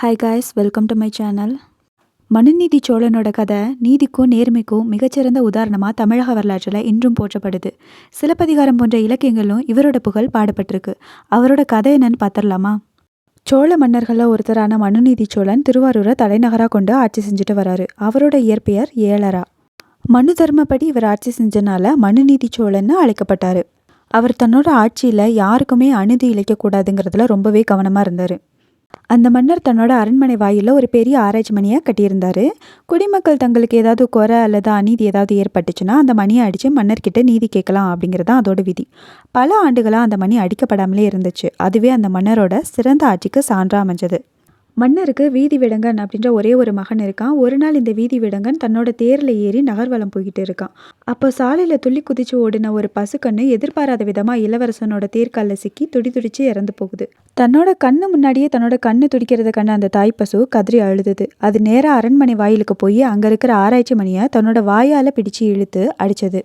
Hi guys, welcome to my channel. மனுநீதி சோழனோட கதை நீதிக்கும் நேர்மைக்கும் மிகச்சிறந்த உதாரணமாக தமிழக வரலாற்றில் இன்றும் போற்றப்படுது. சிலப்பதிகாரம் போன்ற இலக்கியங்களும் இவரோட புகழ் பாடப்பட்டிருக்கு. அவரோட கதை என்னன்னு பார்த்துடலாமா? சோழ மன்னர்களில் ஒருத்தரான மனுநீதி சோழன் திருவாரூரை தலைநகராக கொண்டு ஆட்சி செஞ்சுட்டு வராரு. அவரோட இயற்பெயர் ஏழரா. மனு தர்மப்படி இவர் ஆட்சி செஞ்சனால மனுநீதி சோழன்னு அழைக்கப்பட்டார். அவர் தன்னோட ஆட்சியில் யாருக்குமே அநீதி இழைக்கக்கூடாதுங்கிறதுல ரொம்பவே கவனமாக இருந்தார். அந்த மன்னர் தன்னோட அரண்மனை வாயிலில் ஒரு பெரிய ஆராய்ச்சி மணியை கட்டியிருந்தார். குடிமக்கள் தங்களுக்கு ஏதாவது குறை அல்லது அநீதி ஏதாவது ஏற்பட்டுச்சுன்னா அந்த மணியை அடித்து மன்னர்கிட்ட நீதி கேட்கலாம் அப்படிங்கிறது தான் அதோட விதி. பல ஆண்டுகளாக அந்த மணி அடிக்கப்படாமலே இருந்துச்சு. அதுவே அந்த மன்னரோட சிறந்த ஆட்சிக்கு சான்றா அமைஞ்சது. மன்னருக்கு வீதி விடங்கன் அப்படின்ற ஒரே ஒரு மகன் இருக்கான். ஒரு நாள் இந்த வீதி விடங்கன் தன்னோட தேரில் ஏறி நகர்வலம் போய்கிட்டு இருக்கான். அப்போ சாலையில் துள்ளி குதிச்சு ஓடின ஒரு பசுக்கண்ணு எதிர்பாராத விதமாக இளவரசனோட தேர்காலில் சிக்கி துடிச்சு இறந்து போகுது. தன்னோட கண்ணு முன்னாடியே தன்னோட கண்ணு துடிக்கிறத கண்ணு அந்த தாய் பசு கதறி அழுதுது. அது நேராக அரண்மனை வாயிலுக்கு போய் அங்கே இருக்கிற ஆராய்ச்சி மணியை தன்னோட வாயால் பிடிச்சு இழுத்து அடிச்சது.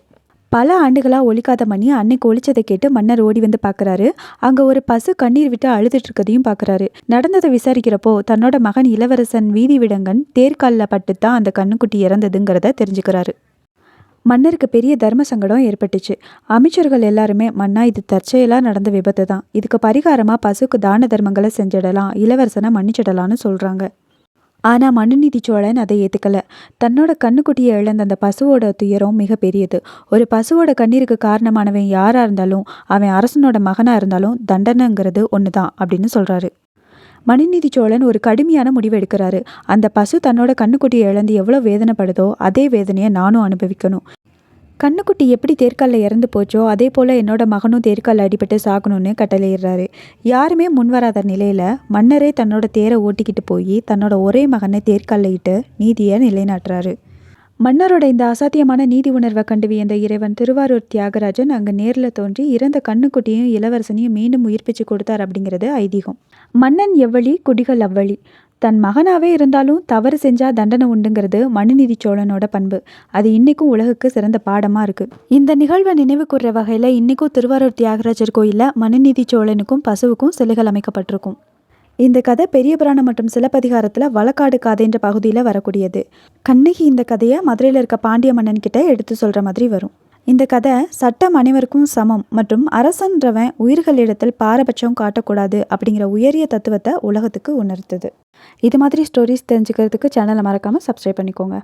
பல ஆண்டுகளாக ஒலிக்காத மணி அன்னைக்கு ஒலிச்சதை கேட்டு மன்னர் ஓடி வந்து பார்க்குறாரு. அங்கே ஒரு பசு கண்ணீர் விட்டு அழுதுட்டு இருக்கதையும் பார்க்குறாரு. நடந்ததை விசாரிக்கிறப்போ தன்னோட மகன் இளவரசன் வீதி விடங்கன் தேர்காலில் பட்டு தான் அந்த கண்ணுக்குட்டி இறந்ததுங்கிறத தெரிஞ்சுக்கிறாரு. மன்னருக்கு பெரிய தர்ம சங்கடம் ஏற்பட்டுச்சு. அமைச்சர்கள் எல்லாருமே, மன்னா இது தற்செயலாக நடந்த விபத்து தான், இதுக்கு பரிகாரமாக பசுக்கு தான தர்மங்களை செஞ்சிடலாம், இளவரசனை மன்னிச்சிடலான்னு சொல்கிறாங்க. ஆனால் மனுநீதி சோழன் அதை ஏற்றுக்கல. தன்னோட கண்ணுக்குட்டியை இழந்த அந்த பசுவோட துயரம் மிக பெரியது. ஒரு பசுவோட கண்ணீருக்கு காரணமானவன் யாராக இருந்தாலும், அவன் அரசனோட மகனாக இருந்தாலும் தண்டனைங்கிறது ஒன்று தான் அப்படின்னு சொல்கிறாரு. மனுநீதி சோழன் ஒரு கடுமையான முடிவு எடுக்கிறாரு. அந்த பசு தன்னோட கண்ணுக்குட்டியை இழந்து எவ்வளோ வேதனைப்படுதோ அதே வேதனையை நானும் அனுபவிக்கணும். கண்ணுக்குட்டி எப்படி தேர்காலில் இறந்து போச்சோ அதே போல் என்னோட மகனும் தேர்காலில் அடிபட்டு சாகணும்னு கட்டளையிடுறாரு. யாருமே முன்வராத நிலையில் மன்னரே தன்னோட தேரை ஓட்டிக்கிட்டு போய் தன்னோட ஒரே மகனை தேர்காலில் இட்டு நீதியை நிலைநாட்டுறாரு. மன்னரோட இந்த அசாத்தியமான நீதி உணர்வை கண்டு வியந்த இறைவன் திருவாரூர் தியாகராஜன் அங்கே நேரில் தோன்றி இறந்த கண்ணுக்குட்டியும் இளவரசனையும் மீண்டும் உயிர்ப்பிச்சு கொடுத்தார் அப்படிங்கிறது ஐதீகம். மன்னன் எவ்வளி குடிகள் அவ்வளி. தன் மகனாகவே இருந்தாலும் தவறு செஞ்சால் தண்டனை உண்டுங்கிறது மனுநீதி சோழனோட பண்பு. அது இன்றைக்கும் உலகுக்கு சிறந்த பாடமாக இருக்குது. இந்த நிகழ்வை நினைவு கூறுற வகையில் இன்றைக்கும் திருவாரூர் தியாகராஜர் கோயிலில் மனுநீதி சோழனுக்கும் பசுவுக்கும் சிலைகள் அமைக்கப்பட்டிருக்கும். இந்த கதை பெரிய புராணம் மற்றும் சிலப்பதிகாரத்தில் வழக்காடு காதைன்ற பகுதியில் வரக்கூடியது. கண்ணகி இந்த கதையை மதுரையில் இருக்க பாண்டிய மன்னன்கிட்ட எடுத்து சொல்கிற மாதிரி வரும். இந்த கதை சட்டம் அனைவருக்கும் சமம் மற்றும் அரசன்றவன் உயிர்களிடத்தில் பாரபட்சம் காட்டக்கூடாது அப்படிங்கிற உயரிய தத்துவத்தை உலகத்துக்கு உணர்த்துது. இது மாதிரி ஸ்டோரிஸ் தெரிஞ்சுக்கிறதுக்கு சேனலை மறக்காமல் சப்ஸ்கிரைப் பண்ணிக்கோங்க.